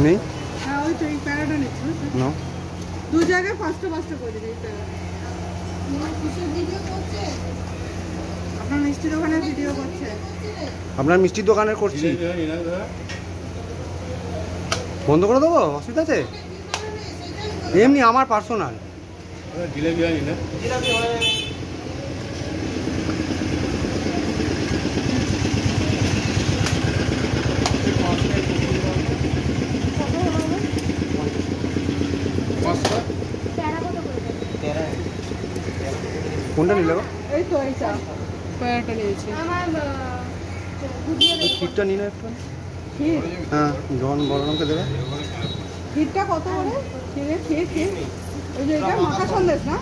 নেই? হ্যাঁ ওই তো এই প্যারাটা নিচ্ছি না, দু জায়গায় পাঁচটা পাঁচটা করে দিই। আপনার মিষ্টি দোকানের ভিডিও করছে? আপনার মিষ্টির দোকানের করছি। বন্ধ করে দেবো, অসুবিধা আছে? এমনি আমার পার্সোনাল। জিলেবি হয় না? কোনটা নিলে গো? এই তো এইটা প্যারাটা নিয়েছি। ওই ক্ষীরটা নিয়ে না একটু। ক্ষীর? হ্যাঁ, জন বড়রামকে দেবে। ক্ষীরটা কত করে? ক্ষীর ক্ষীর ক্ষীর ওই যে এটা মাখা সন্দেশ না?